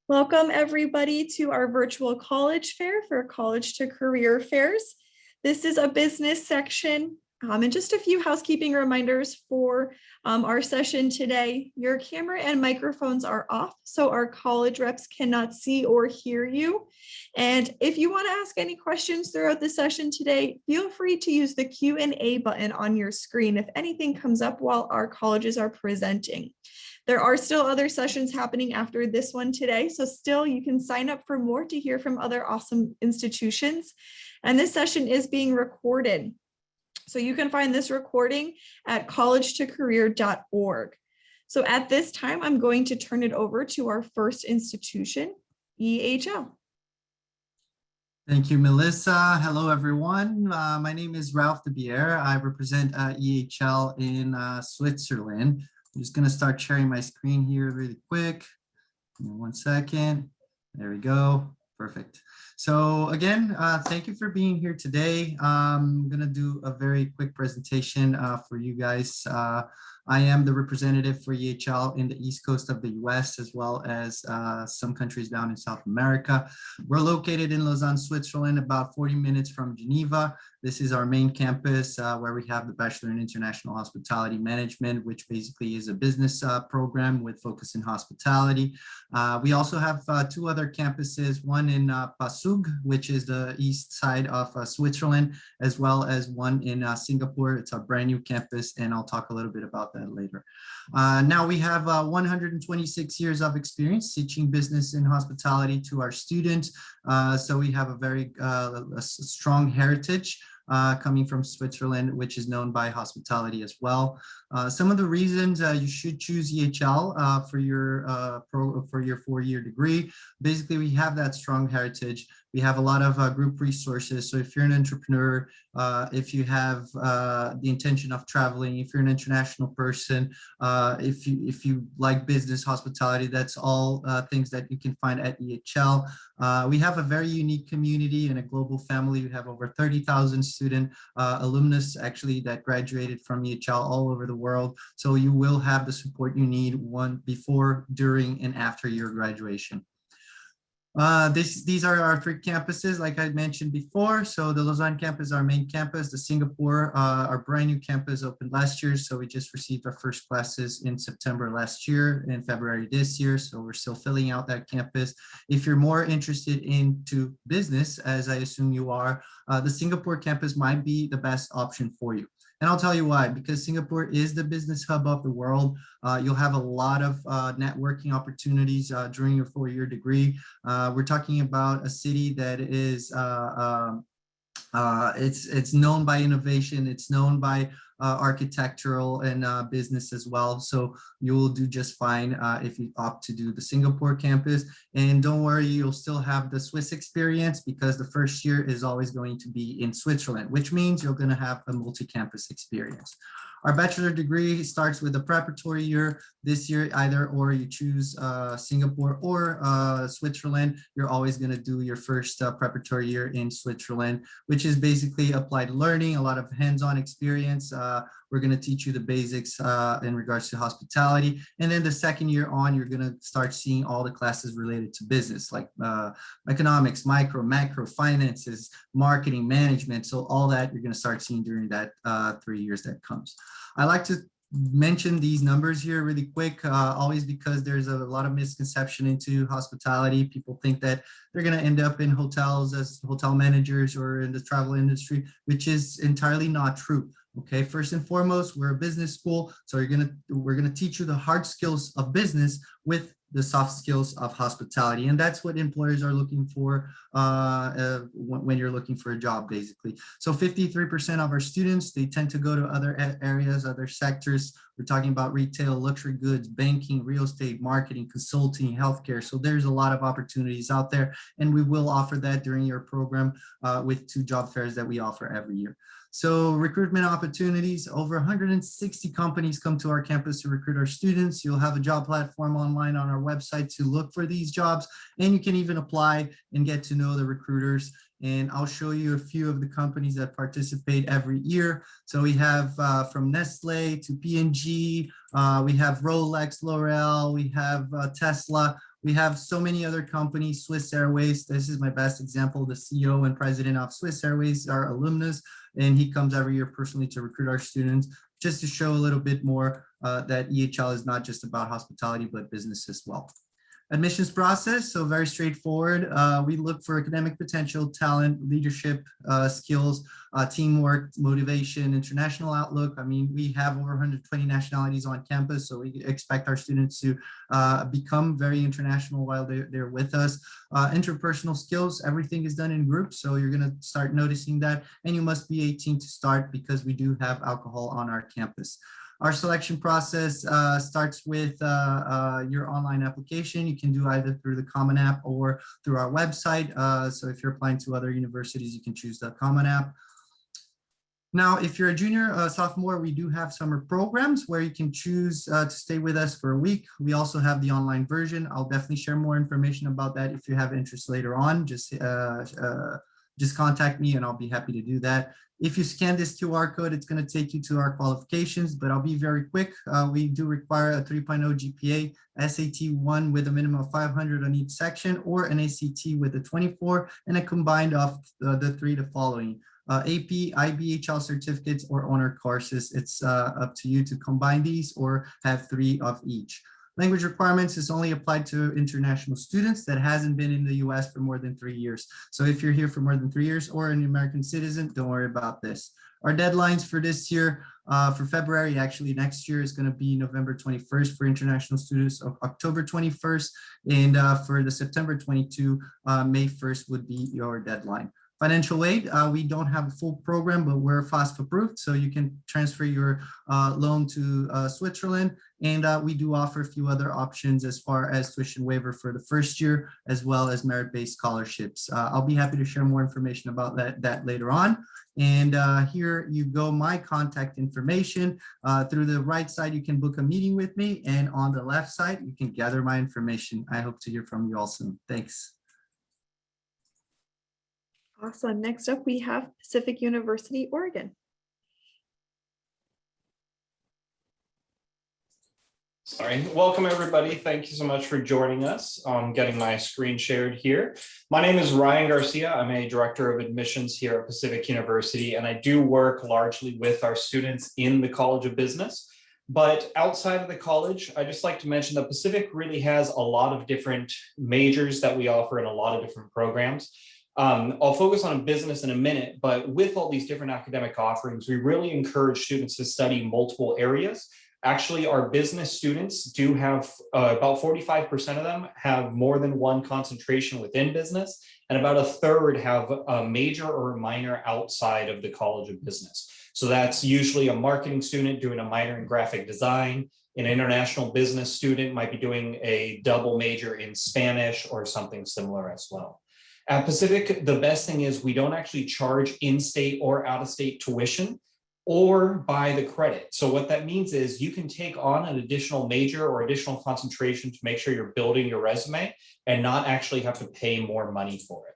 Welcome everybody to our virtual college fair for College to Career fairs. This is a business section and just a few housekeeping reminders for our session today. Your camera and microphones are off, so our college reps cannot see or hear you. And if you want to ask any questions throughout the session today, feel free to use the Q&A button on your screen if anything comes up while our colleges are presenting. There are still other sessions happening after this one today, so still you can sign up for more to hear from other awesome institutions. And this session is being recorded. So you can find this recording at college2career.org. So at this time, I'm going to turn it over to our first institution, EHL. Thank you, Melissa. Hello, everyone. My name is Ralph de Bier. I represent EHL in Switzerland. I'm just going to start sharing my screen here really quick. Give me 1 second. There we go. Perfect. So again, thank you for being here today. I'm going to do a very quick presentation for you guys. I am the representative for EHL in the East Coast of the US, as well as some countries down in South America. We're located in Lausanne, Switzerland, about 40 minutes from Geneva. This is our main campus where we have the Bachelor in International Hospitality Management, which basically is a business program with focus in hospitality. We also have two other campuses, one in Pasug, which is the east side of Switzerland, as well as one in Singapore. It's a brand new campus, and I'll talk a little bit about that later. Now we have 126 years of experience teaching business and hospitality to our students. So we have a very a strong heritage coming from Switzerland, which is known by hospitality as well. Some of the reasons you should choose EHL for your 4-year degree. Basically, we have that strong heritage. We have a lot of group resources. So if you're an entrepreneur, if you have the intention of traveling, if you're an international person, if you like business, hospitality, that's all things that you can find at EHL. We have a very unique community and a global family. We have over 30,000 student alumnus actually that graduated from EHL all over the world. So you will have the support you need before, during, and after your graduation. These are our three campuses, like I mentioned before. So the Lausanne campus, our main campus, the Singapore, our brand new campus opened last year. So we just received our first classes in September last year and February this year. So we're still filling out that campus. If you're more interested into business, as I assume you are, the Singapore campus might be the best option for you. And I'll tell you why, because Singapore is the business hub of the world. You'll have a lot of networking opportunities during your 4-year degree. We're talking about a city that is, it's known by innovation. It's known by architectural and business as well. So you will do just fine if you opt to do the Singapore campus. And don't worry, you'll still have the Swiss experience because the first year is always going to be in Switzerland, which means you're going to have a multi-campus experience. Our bachelor degree starts with a preparatory year. This year, either or you choose Singapore or Switzerland, you're always going to do your first preparatory year in Switzerland, which is basically applied learning, a lot of hands-on experience. We're going to teach you the basics in regards to hospitality. And then the second year on, you're going to start seeing all the classes related to business, like economics, micro, macro, finances, marketing, management. So all that you're going to start seeing during that 3 years that comes. I like to mention these numbers here really quick, always because there's a lot of misconception into hospitality. People think that they're going to end up in hotels as hotel managers or in the travel industry, which is entirely not true. Okay, first and foremost, we're a business school, so we're gonna teach you the hard skills of business with the soft skills of hospitality, and that's what employers are looking for when you're looking for a job, basically. So 53% of our students, they tend to go to other areas, other sectors. We're talking about retail, luxury goods, banking, real estate, marketing, consulting, healthcare. So there's a lot of opportunities out there, and we will offer that during your program with 2 job fairs that we offer every year. So recruitment opportunities, over 160 companies come to our campus to recruit our students. You'll have a job platform online on our website to look for these jobs, and you can even apply and get to know the recruiters. And I'll show you a few of the companies that participate every year. So we have from Nestle to P&G, we have Rolex, L'Oreal, we have Tesla. We have so many other companies, Swiss Airways. This is my best example. The CEO and president of Swiss Airways are alumnus, and he comes every year personally to recruit our students, just to show a little bit more that EHL is not just about hospitality, but business as well. Admissions process, so very straightforward. We look for academic potential, talent, leadership skills, teamwork, motivation, international outlook. I mean, we have over 120 nationalities on campus, so we expect our students to become very international while they're with us. Interpersonal skills, everything is done in groups, so you're gonna start noticing that, and you must be 18 to start because we do have alcohol on our campus. Our selection process starts with your online application. You can do either through the Common App or through our website. So if you're applying to other universities, you can choose the Common App. Now, if you're a junior, sophomore, we do have summer programs where you can choose to stay with us for a week. We also have the online version. I'll definitely share more information about that if you have interest later on. Just contact me and I'll be happy to do that. If you scan this QR code, it's going to take you to our qualifications, but I'll be very quick. We do require a 3.0 GPA, SAT 1 with a minimum of 500 on each section, or an ACT with a 24, and a combined of the three the following. AP, IBHL certificates, or honor courses. It's up to you to combine these or have 3 of each. Language requirements is only applied to international students that hasn't been in the US for more than 3 years. So if you're here for more than 3 years or an American citizen, don't worry about this. Our deadlines for this year, for February, actually next year, is going to be November 21st for international students, October 21st, and for the September 22, May 1st would be your deadline. Financial aid, we don't have a full program, but we're FAFSA approved, so you can transfer your loan to Switzerland. And we do offer a few other options as far as tuition waiver for the first year, as well as merit-based scholarships. I'll be happy to share more information about that later on. And here you go, my contact information. Through the right side, you can book a meeting with me. And on the left side, you can gather my information. I hope to hear from you all soon. Thanks. Awesome. Next up, we have Pacific University, Oregon. Sorry. Welcome, everybody. Thank you so much for joining us. I'm getting my screen shared here. My name is Ryan Garcia. I'm a director of admissions here at Pacific University, and I do work largely with our students in the College of Business. But outside of the college, I just like to mention that Pacific really has a lot of different majors that we offer in a lot of different programs. I'll focus on business in a minute, but with all these different academic offerings, we really encourage students to study multiple areas. Actually, our business students do have about 45% of them have more than one concentration within business, and about a third have a major or a minor outside of the College of Business. So that's usually a marketing student doing a minor in graphic design. An international business student might be doing a double major in Spanish or something similar as well. At Pacific, the best thing is we don't actually charge in-state or out-of-state tuition or by the credit. So what that means is you can take on an additional major or additional concentration to make sure you're building your resume and not actually have to pay more money for it.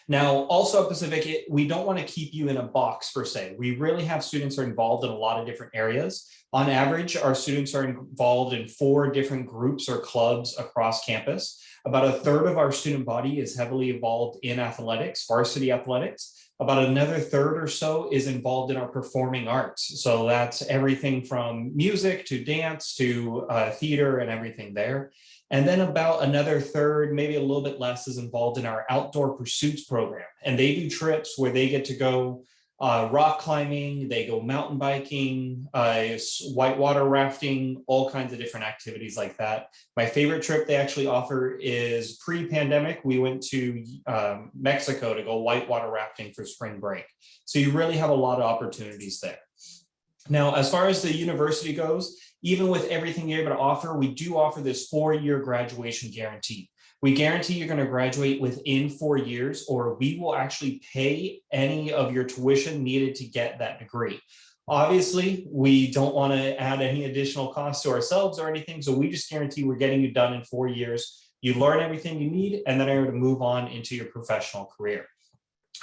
Now, also at Pacific, we don't want to keep you in a box per se. We really have students who are involved in a lot of different areas. On average, our students are involved in 4 different groups or clubs across campus. About a third of our student body is heavily involved in athletics, varsity athletics. About another third or so is involved in our performing arts. So that's everything from music to dance to theater and everything there. And then about another third, maybe a little bit less, is involved in our outdoor pursuits program. And they do trips where they get to go rock climbing, they go mountain biking, whitewater rafting, all kinds of different activities like that. My favorite trip they actually offer is pre-pandemic. We went to Mexico to go whitewater rafting for spring break. So you really have a lot of opportunities there. Now, as far as the university goes, even with everything you're able to offer, we do offer this 4-year graduation guarantee. We guarantee you're going to graduate within 4 years, or we will actually pay any of your tuition needed to get that degree. Obviously, we don't want to add any additional costs to ourselves or anything, so we just guarantee we're getting you done in 4 years. You learn everything you need, and then are able to move on into your professional career.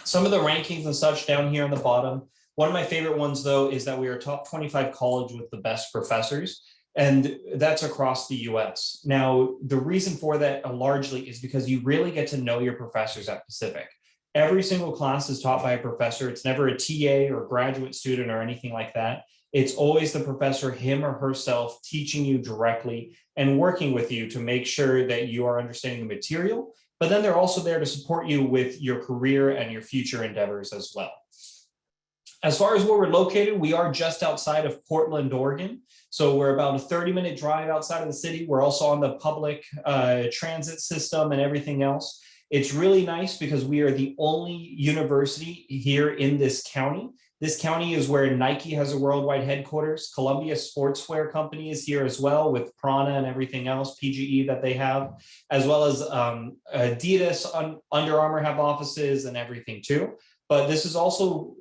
Some of the rankings and such down here on the bottom. One of my favorite ones, though, is that we are a top 25 college with the best professors. And that's across the US. Now, the reason for that largely is because you really get to know your professors at Pacific. Every single class is taught by a professor. It's never a TA or graduate student or anything like that. It's always the professor, him or herself, teaching you directly and working with you to make sure that you are understanding the material, but then they're also there to support you with your career and your future endeavors as well. As far as where we're located, we are just outside of Portland, Oregon. So we're about a 30-minute drive outside of the city. We're also on the public transit system and everything else. It's really nice because we are the only university here in this county. This county is where Nike has a worldwide headquarters. Columbia Sportswear Company is here as well, with Prana and everything else, PGE that they have, as well as Adidas, Under Armour have offices and everything too. But this is also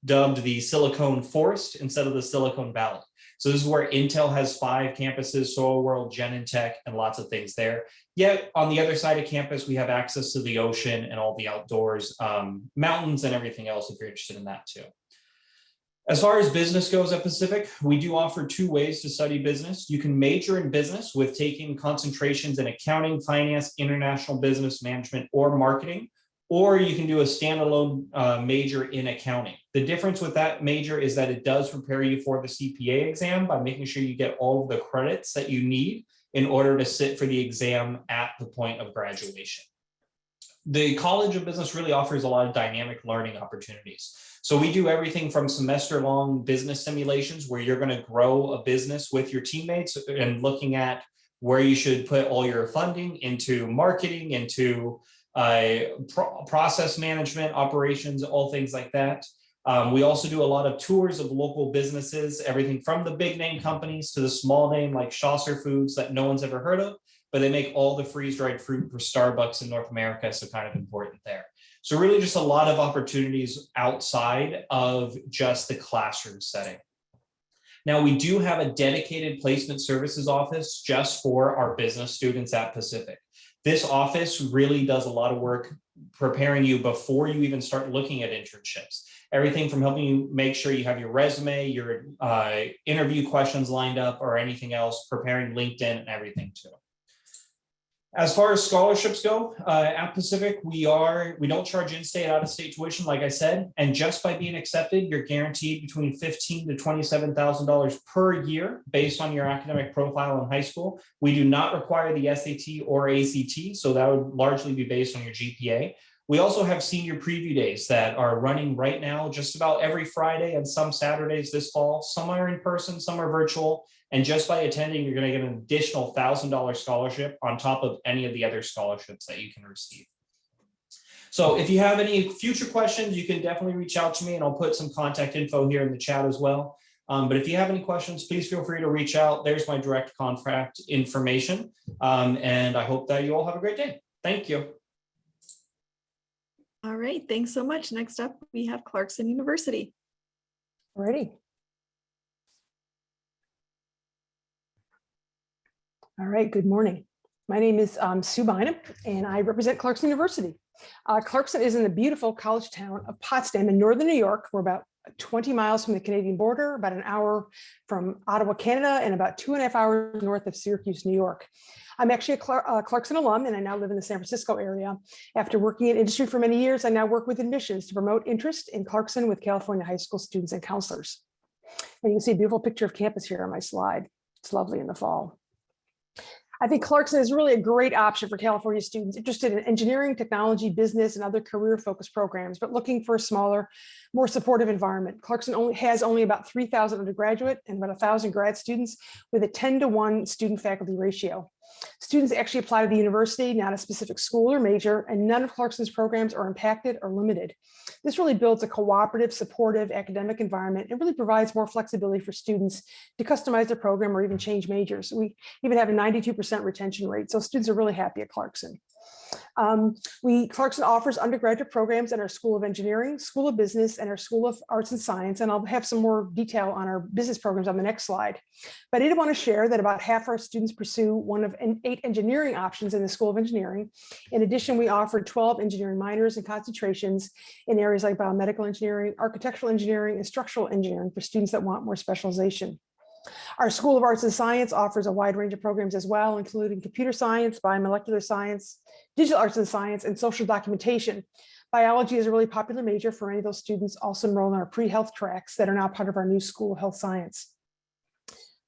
dubbed the Silicon Forest instead of the Silicon Valley. So this is where Intel has 5 campuses, Soil World, Genentech, and lots of things there. Yet on the other side of campus, we have access to the ocean and all the outdoors, mountains and everything else if you're interested in that too. As far as business goes at Pacific, we do offer 2 ways to study business. You can major in business with taking concentrations in accounting, finance, international business management, or marketing, or you can do a standalone major in accounting. The difference with that major is that it does prepare you for the CPA exam by making sure you get all of the credits that you need in order to sit for the exam at the point of graduation. The College of Business really offers a lot of dynamic learning opportunities. So we do everything from semester-long business simulations where you're going to grow a business with your teammates and looking at where you should put all your funding into marketing, into process management, operations, all things like that. We also do a lot of tours of local businesses, everything from the big name companies to the small name like Chaucer Foods that no one's ever heard of, but they make all the freeze-dried fruit for Starbucks in North America, so kind of important there. So really just a lot of opportunities outside of just the classroom setting. Now, we do have a dedicated placement services office just for our business students at Pacific. This office really does a lot of work preparing you before you even start looking at internships. Everything from helping you make sure you have your resume, your interview questions lined up, or anything else, preparing LinkedIn and everything too. As far as scholarships go, at Pacific, we don't charge in-state, out-of-state tuition, like I said, and just by being accepted, you're guaranteed between $15,000 to $27,000 per year based on your academic profile in high school. We do not require the SAT or ACT, so that would largely be based on your GPA. We also have senior preview days that are running right now, just about every Friday and some Saturdays this fall. Some are in person, some are virtual. And just by attending, you're going to get an additional $1,000 scholarship on top of any of the other scholarships that you can receive. So if you have any future questions, you can definitely reach out to me, and I'll put some contact info here in the chat as well. But if you have any questions, please feel free to reach out. There's my direct contact information. And I hope that you all have a great day. Thank you. All right, thanks so much. Next up, we have Clarkson University. Alrighty. All right, good morning. My name is Sue Bynum, and I represent Clarkson University. Clarkson is in the beautiful college town of Potsdam in northern New York. We're about 20 miles from the Canadian border, about an hour from Ottawa, Canada, and about 2.5 hours north of Syracuse, New York. I'm actually a Clarkson alum, and I now live in the San Francisco area. After working in industry for many years, I now work with admissions to promote interest in Clarkson with California high school students and counselors. And you can see a beautiful picture of campus here on my slide. It's lovely in the fall. I think Clarkson is really a great option for California students interested in engineering, technology, business, and other career-focused programs, but looking for a smaller, more supportive environment. Clarkson has only about 3,000 undergraduate and about 1,000 grad students with a 10-to-1 student-faculty ratio. Students actually apply to the university, not a specific school or major, and none of Clarkson's programs are impacted or limited. This really builds a cooperative, supportive academic environment and really provides more flexibility for students to customize their program or even change majors. We even have a 92% retention rate, so students are really happy at Clarkson. Clarkson offers undergraduate programs at our School of Engineering, School of Business, and our School of Arts and Science, and I'll have some more detail on our business programs on the next slide. But I did want to share that about half our students pursue one of 8 engineering options in the School of Engineering. In addition, we offer 12 engineering minors and concentrations in areas like biomedical engineering, architectural engineering, and structural engineering for students that want more specialization. Our School of Arts and Science offers a wide range of programs as well, including computer science, biomolecular science, digital arts and science, and social documentation. Biology is a really popular major for any of those students also enrolled in our pre-health tracks that are now part of our new School of Health Science.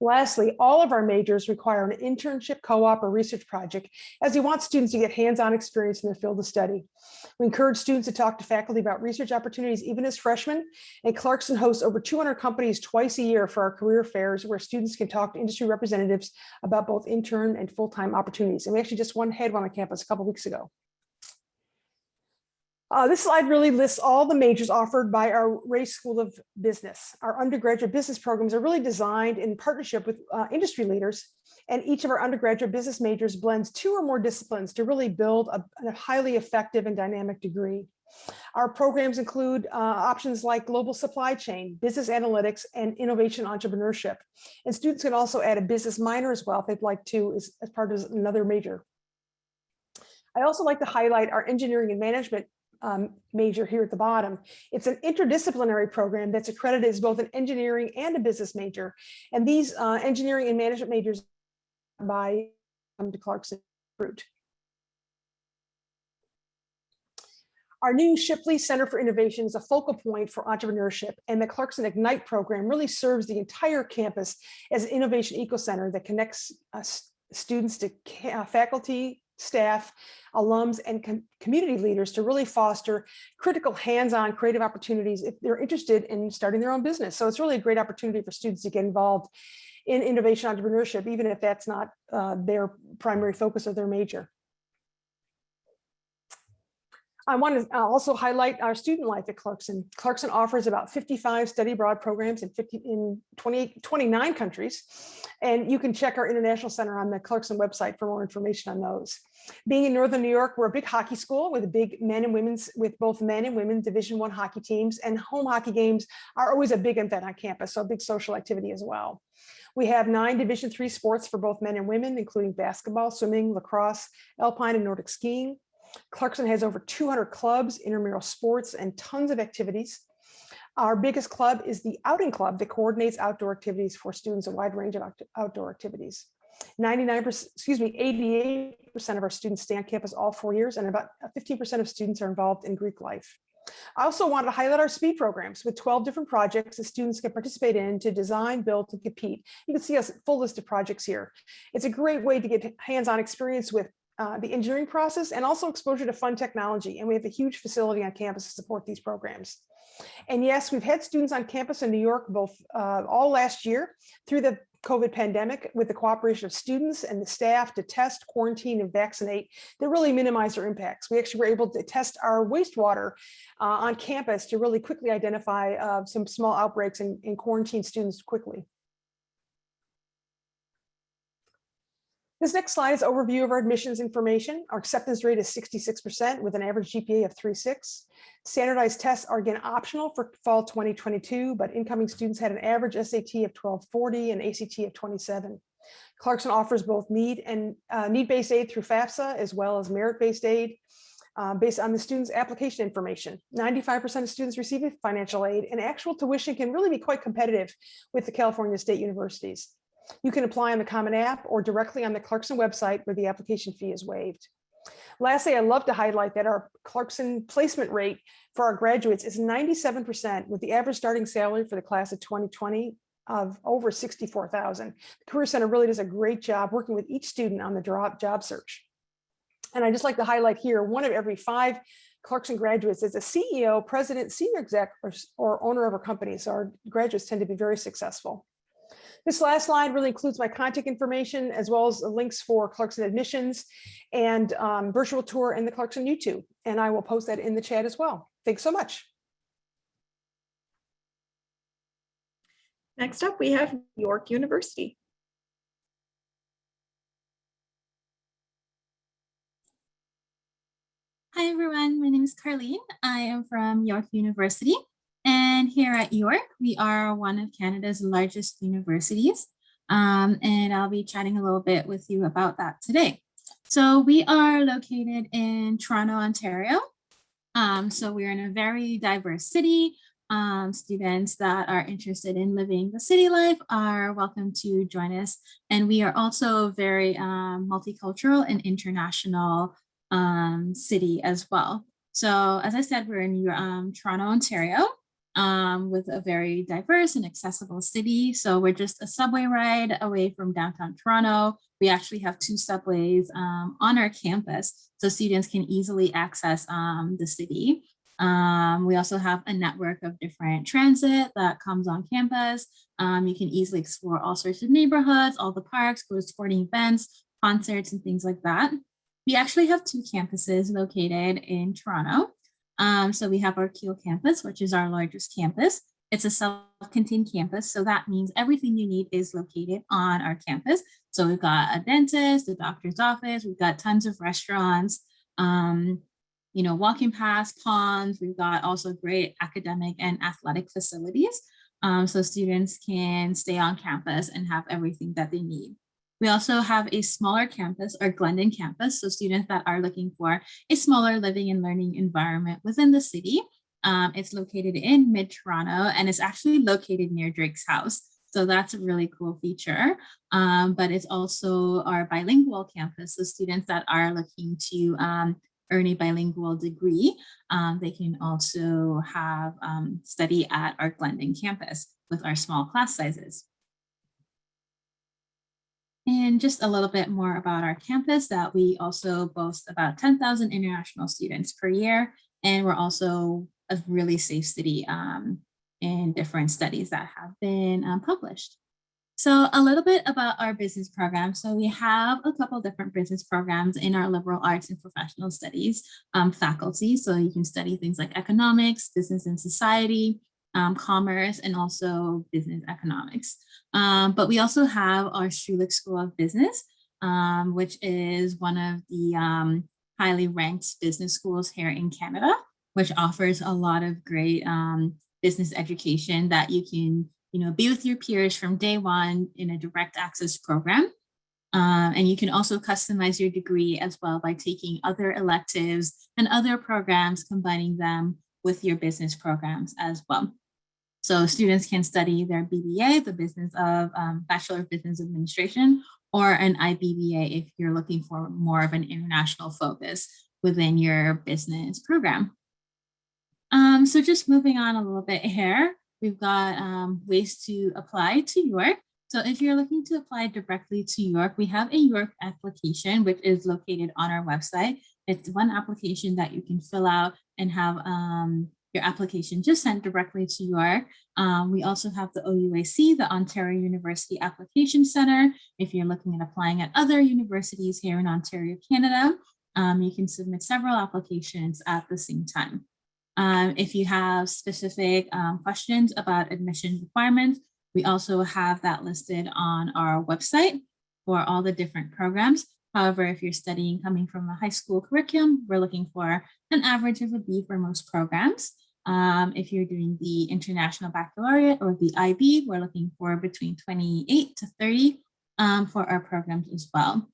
Lastly, all of our majors require an internship, co-op, or research project, as we want students to get hands-on experience in their field of study. We encourage students to talk to faculty about research opportunities even as freshmen, and Clarkson hosts over 200 companies twice a year for our career fairs, where students can talk to industry representatives about both intern and full-time opportunities. And we actually just had one on campus a couple of weeks ago. This slide really lists all the majors offered by our Ray School of Business. Our undergraduate business programs are really designed in partnership with industry leaders, and each of our undergraduate business majors blends 2 or more disciplines to really build a highly effective and dynamic degree. Our programs include options like global supply chain, business analytics, and innovation entrepreneurship. And students can also add a business minor as well if they'd like to, as part of another major. I also like to highlight our engineering and management major here at the bottom. It's an interdisciplinary program that's accredited as both an engineering and a business major. And these engineering and management majors by the Clarkson Recruit. Our new Shipley Center for Innovation is a focal point for entrepreneurship, and the Clarkson Ignite program really serves the entire campus as an innovation eco-center that connects students to faculty, staff, alums, and community leaders to really foster critical hands-on creative opportunities if they're interested in starting their own business. So it's really a great opportunity for students to get involved in innovation entrepreneurship, even if that's not their primary focus of their major. I want to also highlight our student life at Clarkson. Clarkson offers about 55 study abroad programs in 29 countries. And you can check our International Center on the Clarkson website for more information on those. Being in Northern New York, we're a big hockey school with both men and women Division I hockey teams, and home hockey games are always a big event on campus, so a big social activity as well. We have 9 Division III sports for both men and women, including basketball, swimming, lacrosse, alpine, and Nordic skiing. Clarkson has over 200 clubs, intramural sports, and tons of activities. Our biggest club is the Outing Club that coordinates outdoor activities for students, a wide range of outdoor activities. 88% of our students stay on campus all 4 years, and about 15% of students are involved in Greek life. I also wanted to highlight our SPEED programs with 12 different projects that students can participate in to design, build, and compete. You can see a full list of projects here. It's a great way to get hands-on experience with the engineering process and also exposure to fun technology. And we have a huge facility on campus to support these programs. And yes, we've had students on campus in New York both all last year through the COVID pandemic with the cooperation of students and the staff to test, quarantine, and vaccinate that really minimize their impacts. We actually were able to test our wastewater on campus to really quickly identify some small outbreaks and quarantine students quickly. This next slide is an overview of our admissions information. Our acceptance rate is 66% with an average GPA of 3.6. Standardized tests are again optional for fall 2022, but incoming students had an average SAT of 1240 and ACT of 27. Clarkson offers both need-based aid through FAFSA as well as merit-based aid based on the student's application information. 95% of students receive financial aid, and actual tuition can really be quite competitive with the California State Universities. You can apply on the Common App or directly on the Clarkson website where the application fee is waived. Lastly, I'd love to highlight that our Clarkson placement rate for our graduates is 97%, with the average starting salary for the class of 2020 of over $64,000. The Career Center really does a great job working with each student on the job search. And I'd just like to highlight here, 1 of every 5 Clarkson graduates is a CEO, president, senior exec, or owner of a company. So our graduates tend to be very successful. This last slide really includes my contact information as well as links for Clarkson admissions and virtual tour and the Clarkson YouTube. And I will post that in the chat as well. Thanks so much. Next up, we have York University. Hi, everyone. My name is Carleen. I am from York University. And here at York, we are one of Canada's largest universities. And I'll be chatting a little bit with you about that today. So we are located in Toronto, Ontario. So we're in a very diverse city. Students that are interested in living the city life are welcome to join us. And we are also very multicultural and international city as well. So as I said, we're in Toronto, Ontario, with a very diverse and accessible city. So we're just a subway ride away from downtown Toronto. We actually have 2 subways on our campus, so students can easily access the city. We also have a network of different transit that comes on campus. You can easily explore all sorts of neighborhoods, all the parks, go to sporting events, concerts, and things like that. We actually have 2 campuses located in Toronto. So we have our Keele campus, which is our largest campus. It's a self-contained campus, so that means everything you need is located on our campus. So we've got a dentist, a doctor's office, we've got tons of restaurants, walking past ponds. We've got also great academic and athletic facilities. So students can stay on campus and have everything that they need. We also have a smaller campus, our Glendon campus. So students that are looking for a smaller living and learning environment within the city. It's located in mid-Toronto and it's actually located near Drake's house. So that's a really cool feature. But it's also our bilingual campus. So students that are looking to earn a bilingual degree, they can also have study at our Glendon campus with our small class sizes. And just a little bit more about our campus, that we also boast about 10,000 international students per year. And we're also a really safe city in different studies that have been published. So a little bit about our business program. So we have a couple different business programs in our liberal arts and professional studies faculty. So you can study things like economics, business and society, commerce, and also business economics. But we also have our Cedric School of Business, which is one of the highly ranked business schools here in Canada, which offers a lot of great business education that you can be with your peers from day one in a direct access program. And you can also customize your degree as well by taking other electives and other programs, combining them with your business programs as well. So students can study their BBA, the business of Bachelor of Business Administration, or an IBBA if you're looking for more of an international focus within your business program. So just moving on a little bit here, we've got ways to apply to York. So if you're looking to apply directly to York, we have a York application, which is located on our website. It's one application that you can fill out and have your application just sent directly to York. We also have the OUAC, the Ontario University Application Center. If you're looking at applying at other universities here in Ontario, Canada, you can submit several applications at the same time. If you have specific questions about admission requirements, we also have that listed on our website for all the different programs. However, if you're studying coming from a high school curriculum, we're looking for an average of a B for most programs. If you're doing the International Baccalaureate or the IB, we're looking for between 28 to 30 for our programs as well.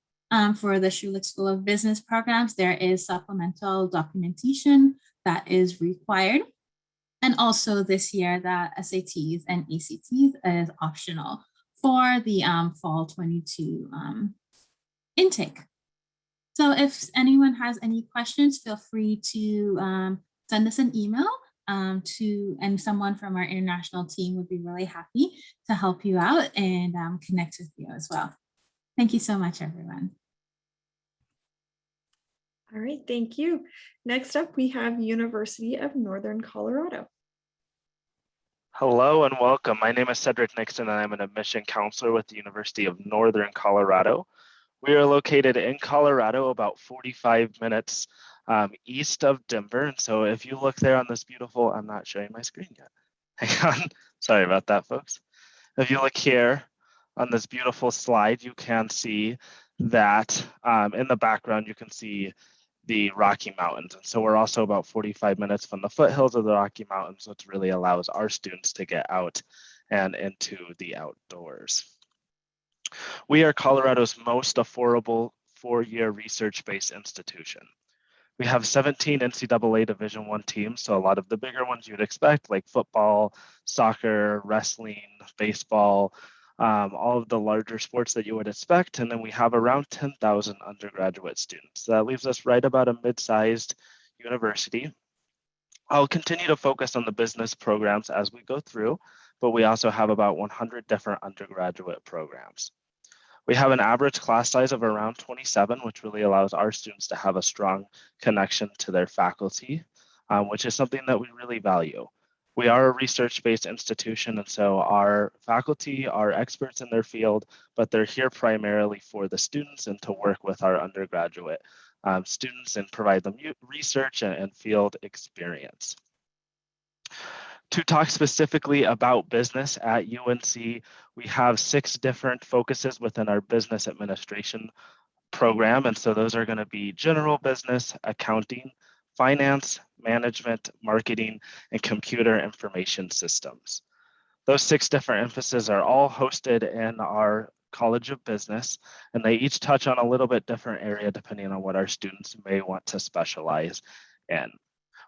For the Cedric School of Business programs, there is supplemental documentation that is required. And also this year that SATs and ACTs is optional for the fall 22 intake. So if anyone has any questions, feel free to send us an email and someone from our international team would be really happy to help you out and connect with you as well. Thank you so much, everyone. All right, thank you. Next up, we have University of Northern Colorado. Hello and welcome. My name is Cedric Nixon and I'm an admission counselor with the University of Northern Colorado. We are located in Colorado, about 45 minutes east of Denver. And so if you look there on this beautiful, I'm not showing my screen yet. Hang on, sorry about that, folks. If you look here on this beautiful slide, you can see that in the background, you can see the Rocky Mountains. And so we're also about 45 minutes from the foothills of the Rocky Mountains, which really allows our students to get out and into the outdoors. We are Colorado's most affordable four-year research-based institution. We have 17 NCAA Division I teams, so a lot of the bigger ones you'd expect, like football, soccer, wrestling, baseball, all of the larger sports that you would expect. And then we have around 10,000 undergraduate students. That leaves us right about a mid-sized university. I'll continue to focus on the business programs as we go through, but we also have about 100 different undergraduate programs. We have an average class size of around 27, which really allows our students to have a strong connection to their faculty, which is something that we really value. We are a research-based institution, and so our faculty are experts in their field, but they're here primarily for the students and to work with our undergraduate students and provide them research and field experience. To talk specifically about business at UNC, we have 6 different focuses within our business administration program. And so those are going to be general business, accounting, finance, management, marketing, and computer information systems. Those 6 different emphases are all hosted in our College of Business, and they each touch on a little bit different area depending on what our students may want to specialize in.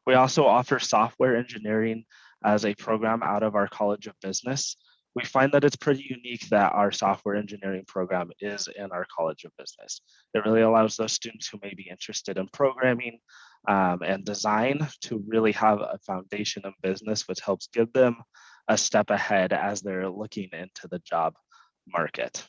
We also offer software engineering as a program out of our College of Business. We find that it's pretty unique that our software engineering program is in our College of Business. It really allows those students who may be interested in programming and design to really have a foundation of business, which helps give them a step ahead as they're looking into the job market.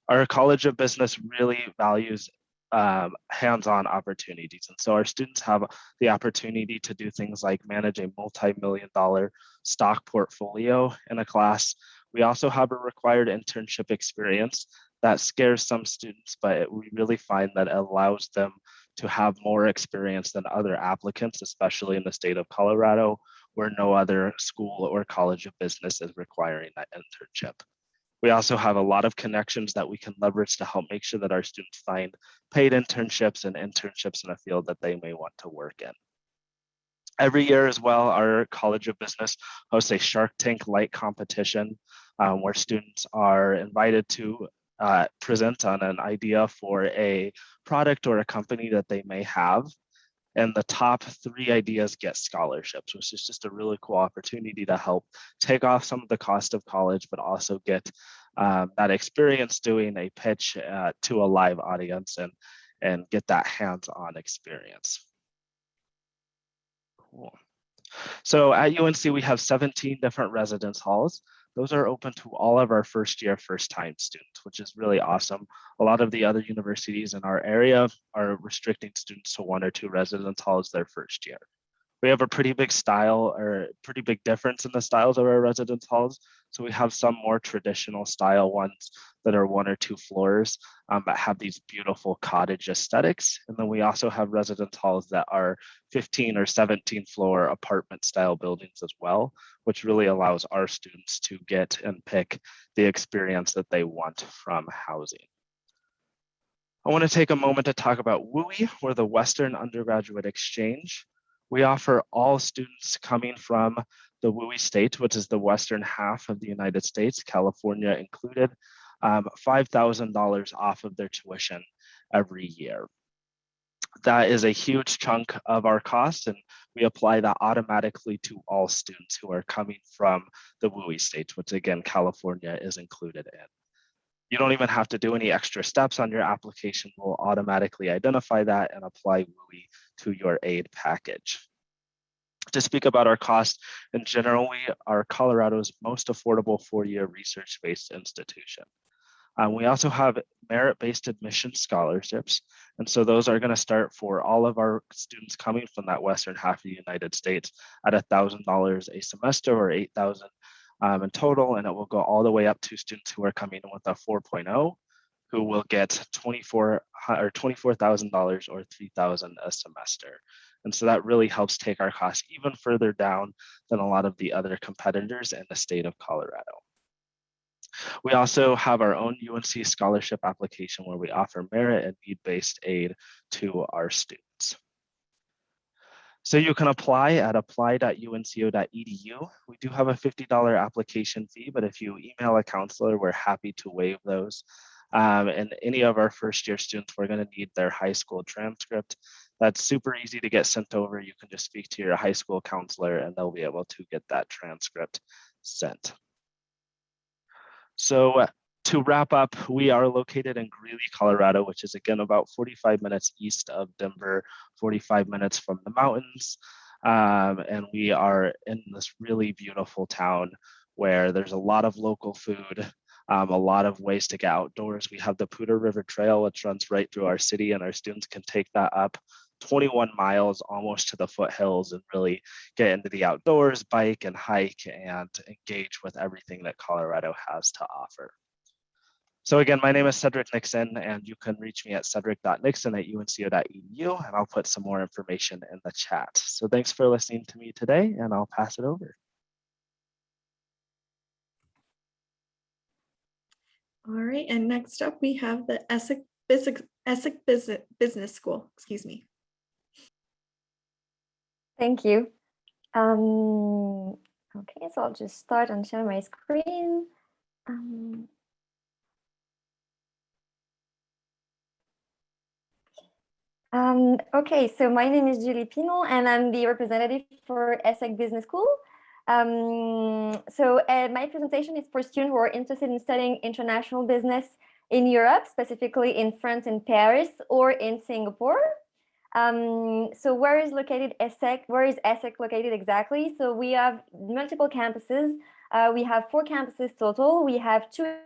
Our College of Business really values hands-on opportunities. And so our students have the opportunity to do things like manage a multi-million-dollar stock portfolio in a class. We also have a required internship experience that scares some students, but we really find that it allows them to have more experience than other applicants, especially in the state of Colorado, where no other school or College of Business is requiring that internship. We also have a lot of connections that we can leverage to help make sure that our students find paid internships and internships in a field that they may want to work in. Every year as well, our College of Business hosts a Shark Tank Light competition where students are invited to present on an idea for a product or a company that they may have. And the top 3 ideas get scholarships, which is just a really cool opportunity to help take off some of the cost of college, but also get that experience doing a pitch to a live audience and get that hands-on experience. Cool. So at UNC, we have 17 different residence halls. Those are open to all of our first-year, first-time students, which is really awesome. A lot of the other universities in our area are restricting students to 1 or 2 residence halls their first year. We have a pretty big pretty big difference in the styles of our residence halls. So we have some more traditional style ones that are 1 or 2 floors, but have these beautiful cottage aesthetics. And then we also have residence halls that are 15 or 17 floor apartment style buildings as well, which really allows our students to get and pick the experience that they want from housing. I want to take a moment to talk about WUI, or the Western Undergraduate Exchange. We offer all students coming from the WUI state, which is the western half of the United States, California included, $5,000 off of their tuition every year. That is a huge chunk of our cost, and we apply that automatically to all students who are coming from the WUI states, which again, California is included in. You don't even have to do any extra steps on your application. We'll automatically identify that and apply WUI to your aid package. To speak about our cost, in general, we are Colorado's most affordable 4-year research-based institution. We also have merit-based admission scholarships. And so those are going to start for all of our students coming from that western half of the United States at $1,000 a semester, or $8,000 in total. And it will go all the way up to students who are coming in with a 4.0, who will get $24,000 or $3,000 a semester. And so that really helps take our costs even further down than a lot of the other competitors in the state of Colorado. We also have our own UNC scholarship application where we offer merit and need-based aid to our students. So you can apply at apply.unco.edu. We do have a $50 application fee, but if you email a counselor, we're happy to waive those. And any of our first-year students, we're going to need their high school transcript. That's super easy to get sent over. You can just speak to your high school counselor and they'll be able to get that transcript sent. So to wrap up, we are located in Greeley, Colorado, which is again about 45 minutes east of Denver, 45 minutes from the mountains. And we are in this really beautiful town where there's a lot of local food, a lot of ways to get outdoors. We have the Poudre River Trail, which runs right through our city, and our students can take that up 21 miles almost to the foothills and really get into the outdoors, bike and hike, and engage with everything that Colorado has to offer. So again, my name is Cedric Nixon, and you can reach me at cedric.nixon@unco.edu, and I'll put some more information in the chat. So thanks for listening to me today, and I'll pass it over. All right, and next up we have the Essec Business School, excuse me. Thank you. Okay, so I'll just start and share my screen. Okay, so my name is Julie Pinot, and I'm the representative for Essec Business School. My presentation is for students who are interested in studying international business in Europe, specifically in France and Paris, or in Singapore. So where is located Essec? Where is Essec located exactly? So we have multiple campuses. We have 4 campuses total. We have 2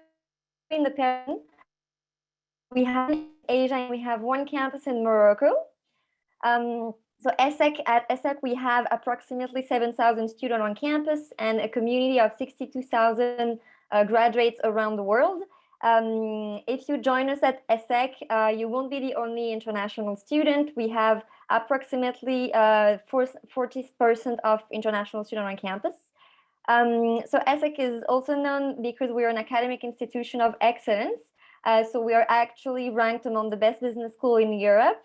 in the Paris. We have in Asia, and we have 1 campus in Morocco. So at Essec, we have approximately 7,000 students on campus and a community of 62,000 graduates around the world. If you join us at Essec, you won't be the only international student. We have approximately 40% of international students on campus. So Essec is also known because we are an academic institution of excellence. So we are actually ranked among the best business school in Europe.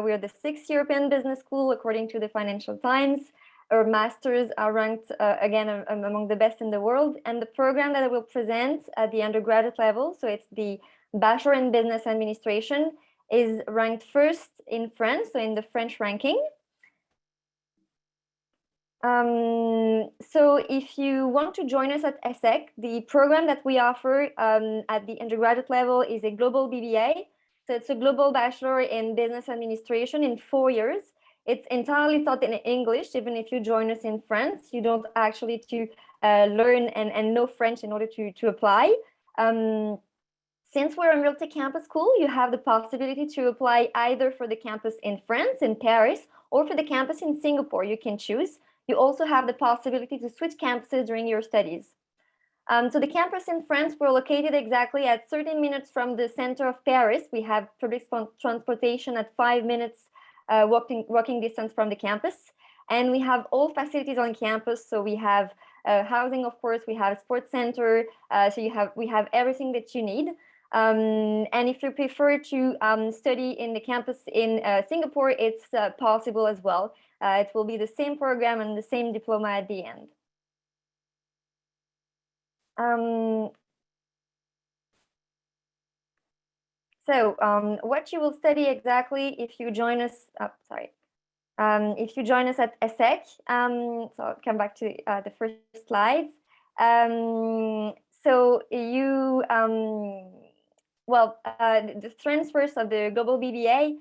We are the 6th European business school according to the Financial Times. Our masters are ranked again among the best in the world. And the program that I will present at the undergraduate level, so it's the Bachelor in Business Administration, is ranked 1st in France, so in the French ranking. So if you want to join us at Essec, the program that we offer at the undergraduate level is a global BBA. So it's a global Bachelor in Business Administration in 4 years. It's entirely taught in English. Even if you join us in France, you don't actually to learn and know French in order to apply. Since we're a multi-campus school, you have the possibility to apply either for the campus in France, in Paris, or for the campus in Singapore. You can choose. You also have the possibility to switch campuses during your studies. So the campus in France, we're located exactly at 30 minutes from the center of Paris. We have public transportation at 5 minutes walking distance from the campus. And we have all facilities on campus. So we have housing, of course, we have a sports center. So we have everything that you need. And if you prefer to study in the campus in Singapore, it's possible as well. It will be the same program and the same diploma at the end. What you will study exactly if you join us, if you join us at Essec, so I'll come back to the first slides. The strengths first of the global BBA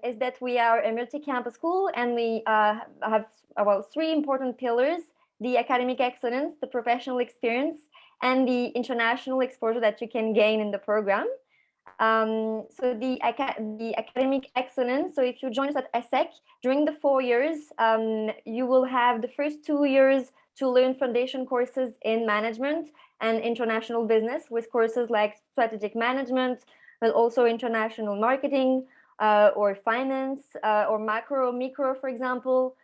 is that we are a multi-campus school, and we have about 3 important pillars: the academic excellence, the professional experience, and the international exposure that you can gain in the program. So the academic excellence, so if you join us at Essec, during the 4 years, you will have the first 2 years to learn foundation courses in management and international business, with courses like strategic management, but also international marketing, or finance, or macro, micro, for example.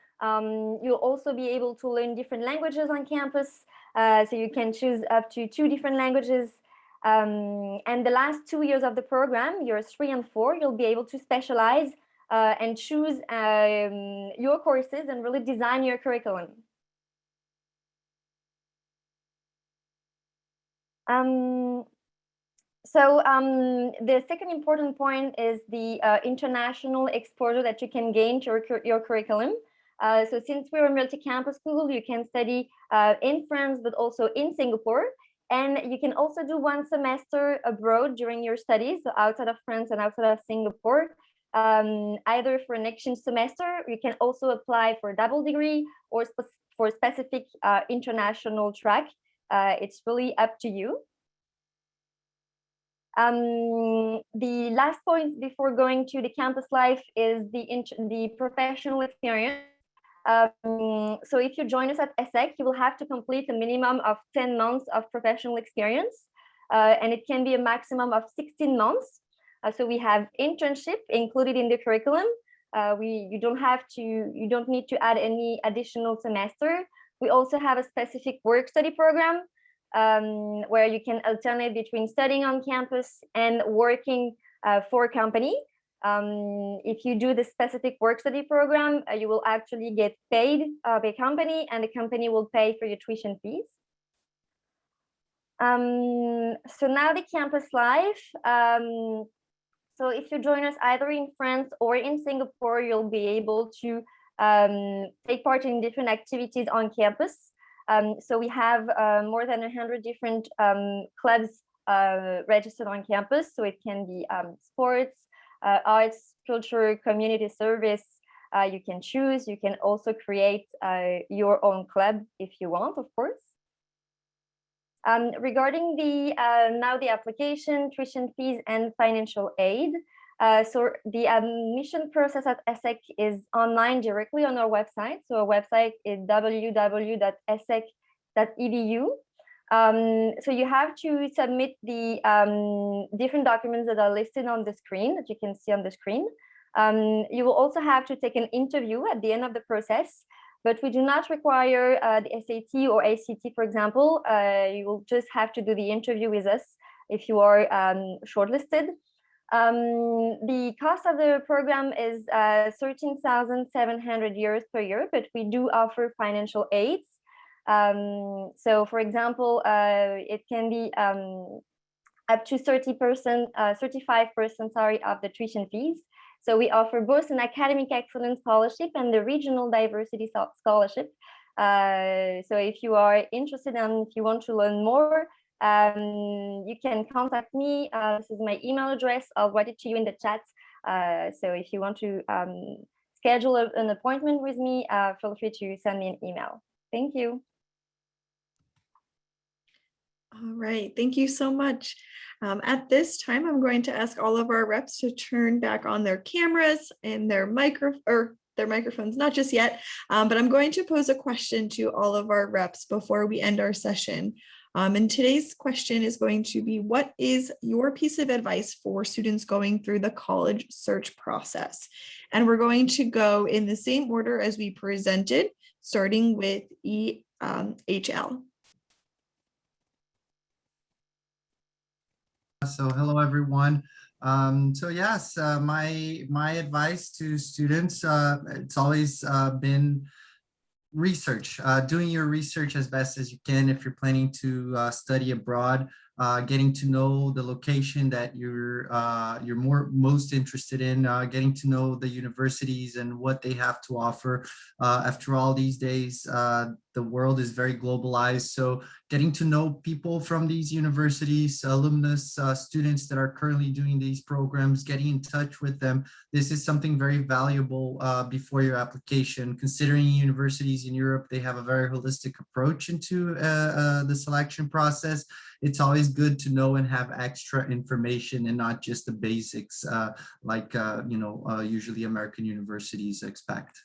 You'll also be able to learn different languages on campus. So you can choose up to 2 different languages. And the last 2 years of the program, years 3 and 4, you'll be able to specialize and choose your courses and really design your curriculum. So the second important point is the international exposure that you can gain to your curriculum. So since we're a multi-campus school, you can study in France, but also in Singapore. And you can also do one semester abroad during your studies, so outside of France and outside of Singapore, either for an exchange semester. You can also apply for a double degree or for specific international track. It's really up to you. The last point before going to the campus life is the professional experience. So if you join us at Essec, you will have to complete a minimum of 10 months of professional experience, and it can be a maximum of 16 months. So we have internship included in the curriculum. You don't need to add any additional semester. We also have a specific work study program where you can alternate between studying on campus and working for a company. If you do the specific work study program, you will actually get paid by a company, and the company will pay for your tuition fees. So now the campus life. So if you join us either in France or in Singapore, you'll be able to take part in different activities on campus. So we have more than 100 different clubs registered on campus. So it can be sports, arts, culture, community service. You can choose. You can also create your own club if you want, of course. Regarding now the application, tuition fees, and financial aid. So the admission process at Essec is online directly on our website. So our website is www.essec.edu. So you have to submit the different documents that are listed on the screen, that you can see on the screen. You will also have to take an interview at the end of the process, but we do not require the SAT or ACT, for example. You will just have to do the interview with us if you are shortlisted. The cost of the program is 13,700 euros per year, but we do offer financial aids. So for example, it can be up to 35%, sorry, of the tuition fees. So we offer both an academic excellence scholarship and the regional diversity scholarship. So if you are interested and if you want to learn more, you can contact me. This is my email address. I'll write it to you in the chat. So if you want to schedule an appointment with me, feel free to send me an email. Thank you. All right, thank you so much. At this time, I'm going to ask all of our reps to turn back on their cameras and their microphones, not just yet, but I'm going to pose a question to all of our reps before we end our session. And today's question is going to be, what is your piece of advice for students going through the college search process? And we're going to go in the same order as we presented, starting with EHL. So hello, everyone. So yes, my advice to students, it's always been research, doing your research as best as you can if you're planning to study abroad, getting to know the location that you're most interested in, getting to know the universities and what they have to offer. After all, these days, the world is very globalized. So getting to know people from these universities, alumnus, students that are currently doing these programs, getting in touch with them. This is something very valuable before your application. Considering universities in Europe, they have a very holistic approach into the selection process. It's always good to know and have extra information and not just the basics like usually American universities expect.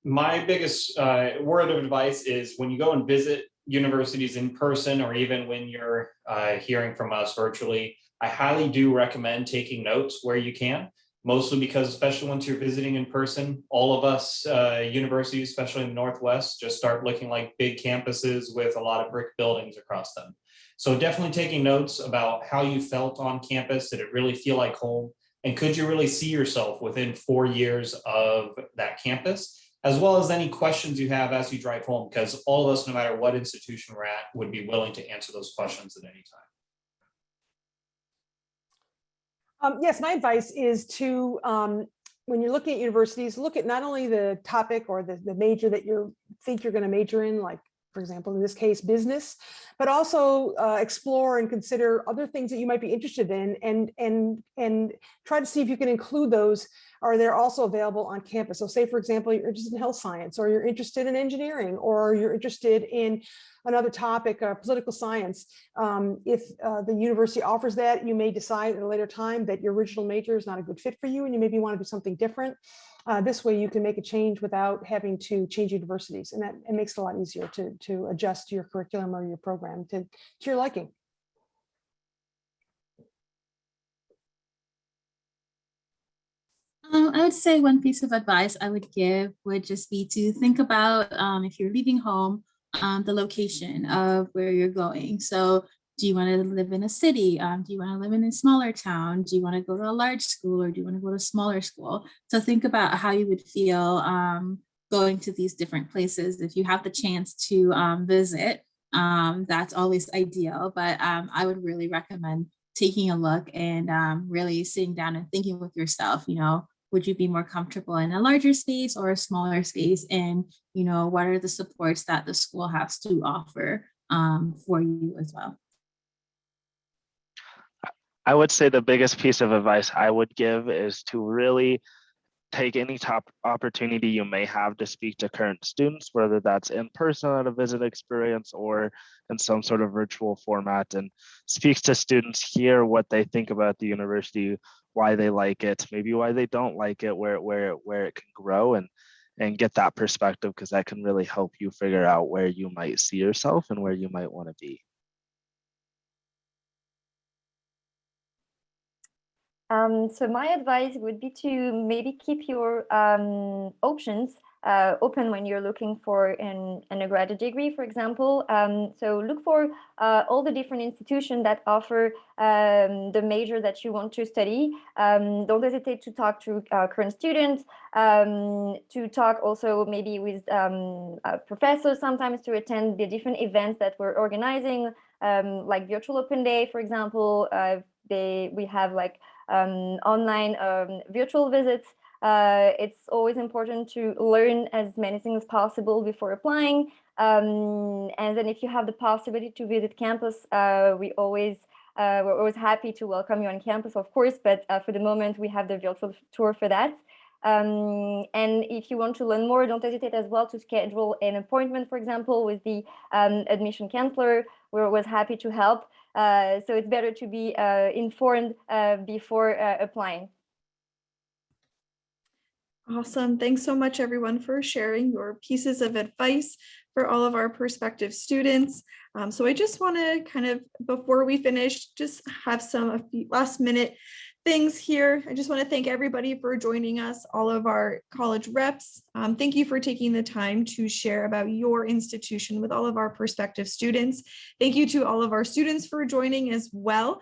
My biggest word of advice is when you go and visit universities in person, or even when you're hearing from us virtually, I highly do recommend taking notes where you can, mostly because especially once you're visiting in person, all of us universities, especially in the Northwest, just start looking like big campuses with a lot of brick buildings across them. So definitely taking notes about how you felt on campus. Did it really feel like home? And could you really see yourself within 4 years of that campus? as well as any questions you have as you drive home, because all of us, no matter what institution we're at, would be willing to answer those questions at any time. Yes, my advice is to, when you're looking at universities, look at not only the topic or the major that you think you're going to major in, like, for example, in this case, business, but also explore and consider other things that you might be interested in, and try to see if you can include those, or they're also available on campus. So say, for example, you're interested in health science, or you're interested in engineering, or you're interested in another topic, political science. If the university offers that, you may decide at a later time that your original major is not a good fit for you, and you maybe want to do something different. This way you can make a change without having to change universities, and that it makes it a lot easier to adjust your curriculum or your program to your liking. I would say one piece of advice I would give would just be to think about, if you're leaving home, the location of where you're going. So do you want to live in a city? Do you want to live in a smaller town? Do you want to go to a large school, or do you want to go to a smaller school? So think about how you would feel going to these different places. If you have the chance to visit, that's always ideal. But I would really recommend taking a look and really sitting down and thinking with yourself, would you be more comfortable in a larger space or a smaller space? And, what are the supports that the school has to offer for you as well? I would say the biggest piece of advice I would give is to really take any top opportunity you may have to speak to current students, whether that's in person at a visit experience or in some sort of virtual format, and speaks to students, hear what they think about the university, why they like it, maybe why they don't like it, where it can grow, and get that perspective, because that can really help you figure out where you might see yourself and where you might want to be. So my advice would be to maybe keep your options open when you're looking for an undergraduate degree, for example. So look for all the different institutions that offer the major that you want to study. Don't hesitate to talk to current students, to talk also maybe with professors sometimes, to attend the different events that we're organizing, like Virtual Open Day, for example. We have like online virtual visits. It's always important to learn as many things as possible before applying. And then if you have the possibility to visit campus, we're always happy to welcome you on campus, of course, but for the moment we have the virtual tour for that. And if you want to learn more, don't hesitate as well to schedule an appointment, for example, with the admission counselor. We're always happy to help. So it's better to be informed before applying. Awesome. Thanks so much, everyone, for sharing your pieces of advice for all of our prospective students. So I just want to kind of, before we finish, just have a few last minute things here. I just want to thank everybody for joining us, all of our college reps. Thank you for taking the time to share about your institution with all of our prospective students. Thank you to all of our students for joining as well.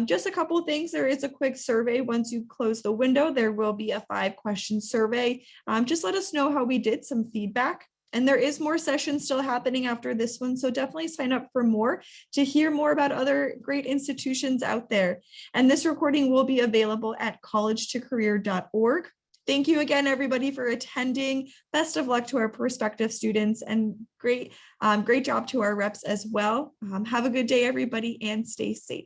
Just a couple of things. There is a quick survey. Once you close the window, there will be a 5-question survey. Just let us know how we did, some feedback. And there is more sessions still happening after this one, so definitely sign up for more to hear more about other great institutions out there. And this recording will be available at college2career.org. Thank you again, everybody, for attending. Best of luck to our prospective students, and great job to our reps as well. Have a good day, everybody, and stay safe.